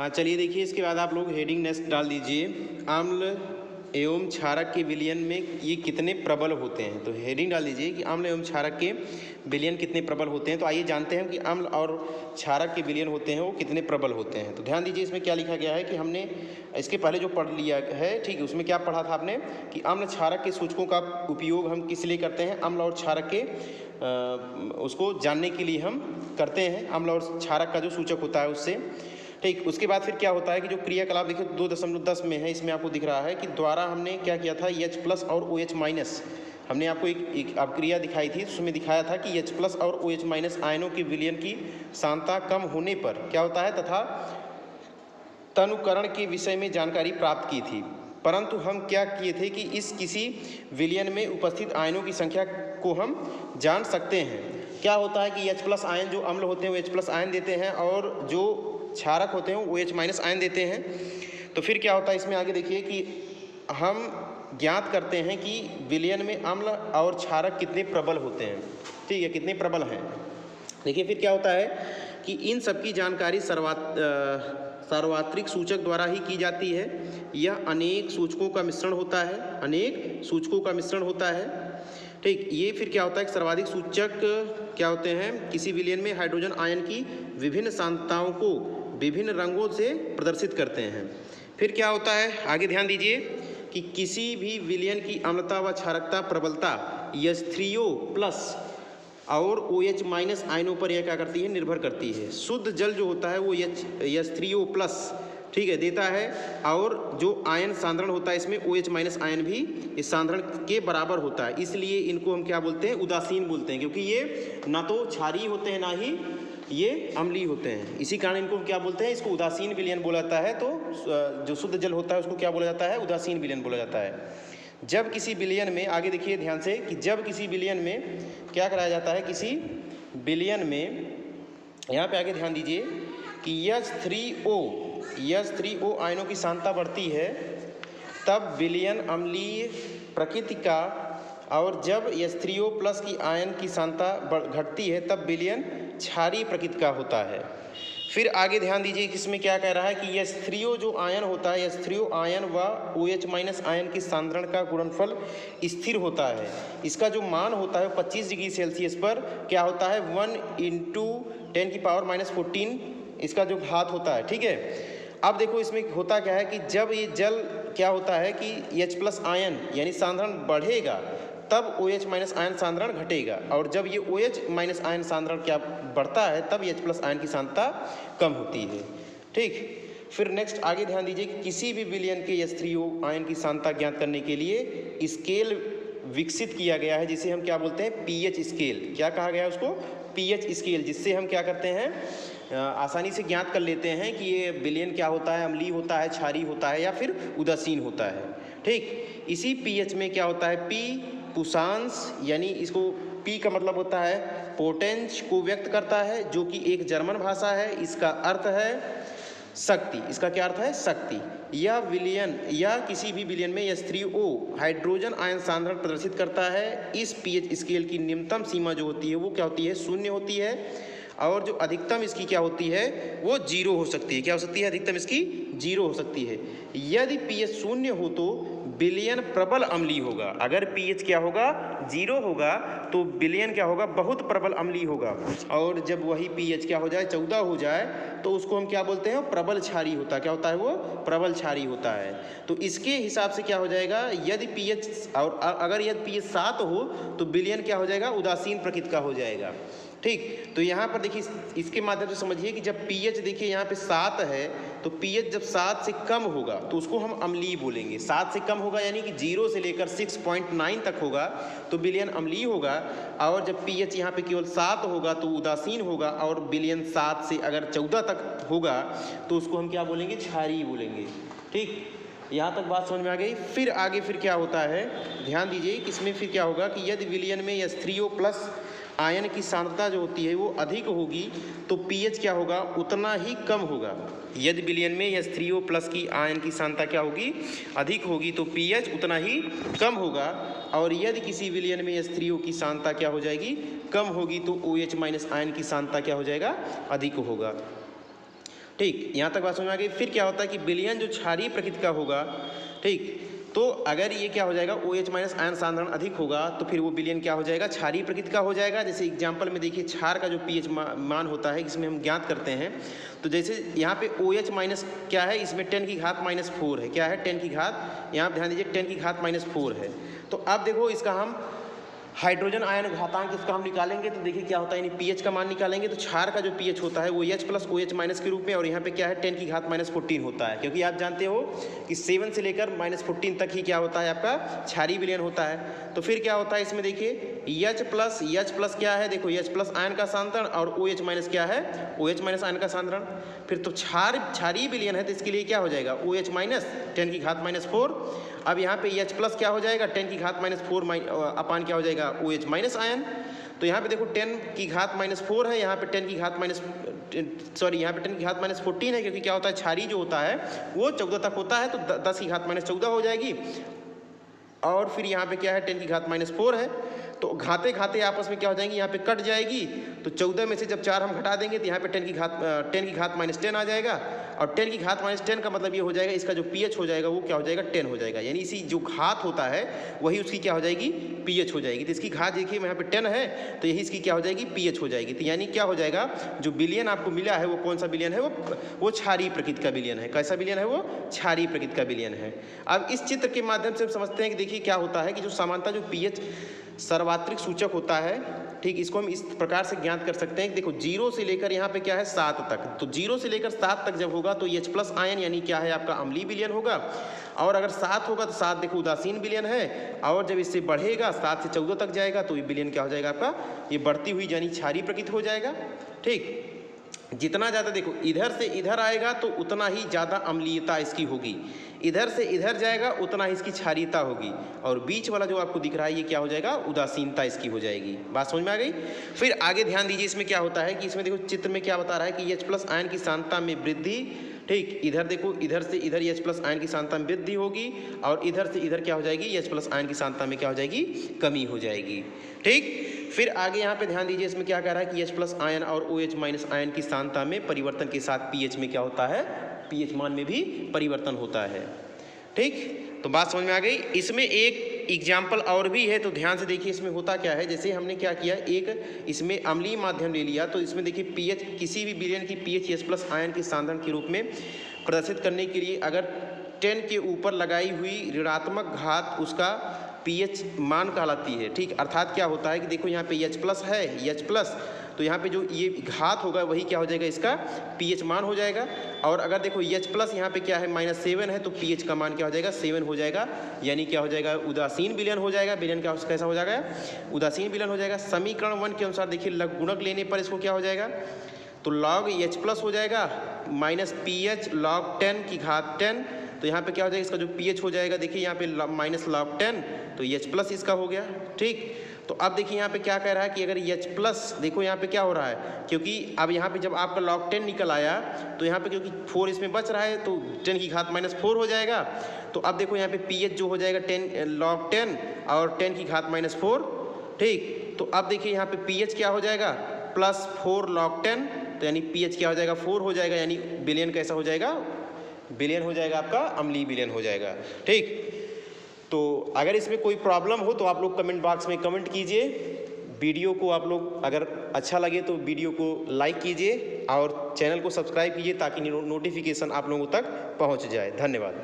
हाँ चलिए देखिए, इसके बाद आप लोग हेडिंग नेक्स्ट डाल दीजिए, अम्ल एवं क्षारक के विलयन में ये कितने प्रबल होते हैं। तो हेडिंग डाल दीजिए कि अम्ल एवं क्षारक के विलयन कितने प्रबल होते हैं। तो आइए जानते हैं कि अम्ल और क्षारक के विलयन होते हैं वो कितने प्रबल होते हैं। तो ध्यान दीजिए, इसमें क्या लिखा गया है कि हमने इसके पहले जो पढ़ लिया है, ठीक है, उसमें क्या पढ़ा था आपने कि अम्ल क्षारक के सूचकों का उपयोग हम किस लिए करते हैं, अम्ल और क्षारक के उसको जानने के लिए हम करते हैं, अम्ल और क्षारक का जो सूचक होता है उससे। ठीक, उसके बाद फिर क्या होता है कि जो क्रियाकलाप देखिए 2.10 में है, इसमें आपको दिख रहा है कि द्वारा हमने क्या किया था, H+ और OH- हमने आपको एक क्रिया दिखाई थी, उसमें दिखाया था कि H+ और OH- आयनों के विलयन की सांद्रता कम होने पर क्या होता है तथा तनुकरण के विषय में जानकारी प्राप्त की थी। परंतु हम क्या किए थे कि इस किसी विलयन में उपस्थित आयनों की संख्या को हम जान सकते हैं। क्या होता है कि H+ आयन जो अम्ल होते हैं वो H+ आयन देते हैं और जो क्षारक होते हैं वो OH- आयन देते हैं। तो फिर क्या होता है इसमें आगे देखिए कि हम ज्ञात करते हैं कि विलयन में अम्ल और क्षारक कितने प्रबल होते हैं, ठीक है, कितने प्रबल हैं। देखिए फिर क्या होता है कि इन सबकी जानकारी सार्वत्रिक सूचक द्वारा ही की जाती है। यह अनेक सूचकों का मिश्रण होता है, अनेक सूचकों का मिश्रण होता है। ठीक, ये फिर क्या होता है कि सर्वाधिक सूचक क्या होते हैं, किसी विलयन में हाइड्रोजन आयन की विभिन्न सांद्रताओं को विभिन्न रंगों से प्रदर्शित करते हैं। फिर क्या होता है, आगे ध्यान दीजिए कि किसी भी विलयन की अम्लता व क्षारकता प्रबलता H3O+ और OH- आयनों पर यह क्या करती है, निर्भर करती है। शुद्ध जल जो होता है वो H3O+, ठीक है, देता है, और जो आयन सांद्रण होता है इसमें OH- आयन भी इस सांद्रण के बराबर होता है। इसलिए इनको हम क्या बोलते हैं, उदासीन बोलते हैं, क्योंकि ये ना तो क्षारीय होते हैं ना ही ये अम्लीय होते हैं। इसी कारण इनको क्या बोलते हैं, इसको उदासीन विलयन बोला जाता है। तो जो शुद्ध जल होता है उसको क्या बोला जाता है, उदासीन विलयन बोला जाता है। जब किसी विलयन में, आगे देखिए ध्यान से, कि जब किसी विलयन में क्या कराया जाता है, किसी विलयन में, यहाँ पे आगे ध्यान दीजिए कि H3O आयनों की सांद्रता बढ़ती है तब विलयन अम्लीय प्रकृति का, और जब H3O+ की आयन की सांद्रता घटती है तब विलयन क्षारीय प्रकृति का होता है। फिर आगे ध्यान दीजिए कि इसमें क्या कह रहा है कि H3O जो आयन होता है, H3O आयन व OH- आयन की सांद्रण का गुणनफल स्थिर होता है। इसका जो मान होता है 25 डिग्री सेल्सियस पर क्या होता है, 1 × 10⁻⁻14 इसका जो घात होता है, ठीक है। अब देखो इसमें होता क्या है कि जब ये जल क्या होता है कि H+ आयन यानी सांद्रण बढ़ेगा तब OH- आयन सांद्रण घटेगा, और जब ये OH- आयन सांद्रण क्या बढ़ता है तब H+ आयन की सांद्रता कम होती है। ठीक, फिर नेक्स्ट आगे ध्यान दीजिए कि किसी भी विलयन के H3O आयन की सांद्रता ज्ञात करने के लिए स्केल विकसित किया गया है, जिसे हम क्या बोलते हैं, pH स्केल। क्या कहा गया है उसको, pH स्केल, जिससे हम क्या करते हैं, आसानी से ज्ञात कर लेते हैं कि ये विलयन क्या होता है, अम्लीय होता है, क्षारीय होता है या फिर उदासीन होता है। ठीक, इसी pH में क्या होता है, P पुषांश, यानी इसको P का मतलब होता है पोटेंस को व्यक्त करता है, जो कि एक जर्मन भाषा है। इसका अर्थ है शक्ति। इसका क्या अर्थ है, शक्ति। यह विलयन या किसी भी विलयन में H3O हाइड्रोजन आयन सांद्रण प्रदर्शित करता है। इस pH स्केल की निम्नतम सीमा जो होती है वो क्या होती है, 0 होती है, और जो अधिकतम इसकी क्या होती है वो 0 हो सकती है। क्या हो सकती है, अधिकतम इसकी 0 हो सकती है। यदि pH 0 हो तो विलयन प्रबल अम्लीय होगा। अगर pH क्या होगा, 0 होगा तो विलयन क्या होगा, बहुत प्रबल अम्लीय होगा। और जब वही pH क्या हो जाए, 14 हो जाए, तो उसको हम क्या बोलते हैं, प्रबल क्षारीय होता है। क्या होता है वो, प्रबल क्षारीय होता है। तो इसके हिसाब से क्या हो जाएगा, यदि pH और अगर यदि pH 7 हो तो विलयन क्या हो जाएगा, उदासीन प्रकृति का हो जाएगा। ठीक, तो यहाँ पर देखिए इसके माध्यम से समझिए कि जब pH देखिए यहाँ पे 7 है, तो pH जब 7 से कम होगा तो उसको हम अम्लीय बोलेंगे। 7 से कम होगा यानी कि 0 से लेकर 6.9 तक होगा तो विलयन अम्लीय होगा, और जब pH यहाँ पे केवल 7 होगा तो उदासीन होगा, और विलयन 7 से अगर 14 तक होगा तो उसको हम क्या बोलेंगे, क्षारीय बोलेंगे। ठीक, यहाँ तक बात समझ में आ गई। फिर आगे फिर क्या होता है, ध्यान दीजिए कि इसमें फिर क्या होगा कि यदि विलयन में H3O+ आयन की सांद्रता जो होती है वो अधिक होगी तो pH क्या होगा, उतना ही कम होगा। यदि विलयन में H3O+ की आयन की सांद्रता क्या होगी, अधिक होगी, तो pH उतना ही कम होगा, और यदि किसी विलयन में H3O की सांद्रता क्या हो जाएगी, कम होगी, तो OH- आयन की सांद्रता क्या हो जाएगा, अधिक होगा। ठीक, यहाँ तक बात समझ में आ गई। फिर क्या होता है कि विलयन जो क्षारीय प्रकृति का होगा, ठीक, तो अगर ये क्या हो जाएगा OH माइनस आयन सांद्रण अधिक होगा तो फिर वो विलयन क्या हो जाएगा, क्षारीय प्रकृति का हो जाएगा। जैसे एग्जांपल में देखिए क्षार का जो pH मान होता है इसमें हम ज्ञात करते हैं, तो जैसे यहाँ पे OH माइनस क्या है, इसमें 10 की घात -4 है, क्या है 10 की घात, यहाँ ध्यान दीजिए 10 की घात -4 है। तो अब देखो इसका हम हाइड्रोजन आयन घातांक इसका हम निकालेंगे तो देखिए क्या होता है, यानी pH का मान निकालेंगे तो क्षार का जो pH होता है वो H प्लस OH माइनस के रूप में, और यहाँ पे क्या है 10 की घात -14 होता है, क्योंकि आप जानते हो कि 7 से लेकर -14 तक ही क्या होता है आपका क्षारीय विलयन होता है। तो फिर क्या होता है इसमें देखिए H प्लस क्या है, देखो H प्लस आयन का सांद्रण और OH माइनस क्या है, OH माइनस आयन का सांद्रण। फिर तो क्षारीय विलयन है तो इसके लिए क्या हो जाएगा OH माइनस 10 की घात -4। अब यहाँ पे H प्लस क्या हो जाएगा 10 की घात -4 अपान क्या हो जाएगा OH माइनस आयन। तो यहाँ पे देखो 10 की घात -4 है, यहाँ पे 10 की घात यहाँ पे 10 की घात -14 है, क्योंकि क्या होता है क्षारीय जो होता है वो 14 तक होता है, तो 10 की घात -14 हो जाएगी। और फिर यहाँ पे क्या है 10 की घात -4 है, तो घाते घाते आपस में क्या हो जाएंगी, यहाँ पे कट जाएगी। तो 14 में से जब 4 हम घटा देंगे तो यहाँ पे 10 की घात -10 आ जाएगा, और 10 की घात -10 का मतलब ये हो जाएगा इसका जो pH हो जाएगा वो क्या हो जाएगा 10 हो जाएगा, यानी इसी जो घात होता है वही उसकी क्या हो जाएगी pH हो जाएगी। तो इसकी घात देखिए यहाँ पे 10 है तो यही इसकी क्या हो जाएगी pH हो जाएगी। तो यानी क्या हो जाएगा, जो विलयन आपको मिला है वो कौन सा विलयन है, वो क्षारीय प्रकृति का विलयन है। कैसा विलयन है, वो क्षारीय प्रकृति का विलयन है। अब इस चित्र के माध्यम से हम समझते हैं कि देखिए क्या होता है कि जो सामान्यतः जो pH सार्वत्रिक सूचक होता है, ठीक, इसको हम इस प्रकार से ज्ञात कर सकते हैं कि देखो 0 से लेकर यहाँ पे क्या है 7 तक, तो 0 से लेकर 7 तक जब होगा तो H प्लस आयन यानी क्या है आपका अम्लीय विलयन होगा, और अगर 7 होगा तो 7 देखो उदासीन विलयन है, और जब इससे बढ़ेगा 7 से 14 तक जाएगा तो ये विलयन क्या हो जाएगा आपका, ये बढ़ती हुई यानी क्षारीय प्रकृति हो जाएगा। ठीक, जितना ज़्यादा देखो इधर से इधर आएगा तो उतना ही ज़्यादा अम्लीयता इसकी होगी, इधर से इधर जाएगा उतना ही इसकी क्षारीयता होगी, और बीच वाला जो आपको दिख रहा है ये क्या हो जाएगा, उदासीनता इसकी हो जाएगी। बात समझ में आ गई। फिर आगे ध्यान दीजिए इसमें क्या होता है कि इसमें देखो चित्र में क्या बता रहा है कि H प्लस आयन की सांद्रता में वृद्धि, ठीक, इधर देखो इधर से इधर H प्लस आयन की सांद्रता में वृद्धि होगी, और इधर से इधर क्या हो जाएगी H प्लस आयन की सांद्रता में क्या हो जाएगी, कमी हो जाएगी। ठीक, फिर आगे यहाँ पे ध्यान दीजिए इसमें क्या कह रहा है कि H प्लस आयन और OH माइनस आयन की सांद्रता में परिवर्तन के साथ pH में क्या होता है, pH मान में भी परिवर्तन होता है। ठीक, तो बात समझ में आ गई। इसमें एक एग्जाम्पल और भी है, तो ध्यान से देखिए इसमें होता क्या है। जैसे हमने क्या किया, एक इसमें अम्लीय माध्यम ले लिया, तो इसमें देखिए pH किसी भी विलयन की pH H प्लस आयन के सांद्रण के रूप में प्रदर्शित करने के लिए अगर 10 के ऊपर लगाई हुई ऋणात्मक घात उसका pH मान कहलाती है। ठीक, अर्थात क्या होता है कि देखो यहाँ पे H प्लस है, H प्लस, तो यहाँ पे जो ये घात होगा वही क्या हो जाएगा, इसका pH मान हो जाएगा। और अगर देखो H प्लस यहाँ पे क्या है -7 है, तो pH का मान क्या हो जाएगा 7 हो जाएगा, यानी क्या हो जाएगा उदासीन विलयन हो जाएगा। विलयन का कैसा हो जाएगा, उदासीन विलयन हो जाएगा। समीकरण 1 के अनुसार देखिए लघुगुणक लेने पर इसको क्या हो जाएगा, तो log H प्लस हो जाएगा माइनस pH log 10 की घात 10, तो यहाँ पे क्या हो जाएगा इसका जो pH हो जाएगा, देखिए यहाँ पे माइनस log 10, तो H प्लस इसका हो गया। ठीक, तो अब देखिए यहाँ पे क्या कह रहा है कि अगर H प्लस, देखो यहाँ पे क्या हो रहा है, क्योंकि अब यहाँ पे जब आपका log 10 निकल आया तो यहाँ पे क्योंकि 4 इसमें बच रहा है तो 10 की घात -4 हो जाएगा। तो अब देखो यहाँ पे pH जो हो जाएगा 10 log 10 और 10 की घात -4। ठीक, तो अब देखिए यहाँ पे pH क्या हो जाएगा +4 log 10, तो यानी pH क्या हो जाएगा 4 हो जाएगा, यानी विलयन कैसा हो जाएगा, विलयन हो जाएगा आपका अम्लीय विलयन हो जाएगा। ठीक, तो अगर इसमें कोई प्रॉब्लम हो तो आप लोग कमेंट बॉक्स में कमेंट कीजिए। वीडियो को आप लोग अगर अच्छा लगे तो वीडियो को लाइक कीजिए और चैनल को सब्सक्राइब कीजिए ताकि नोटिफिकेशन आप लोगों तक पहुंच जाए। धन्यवाद।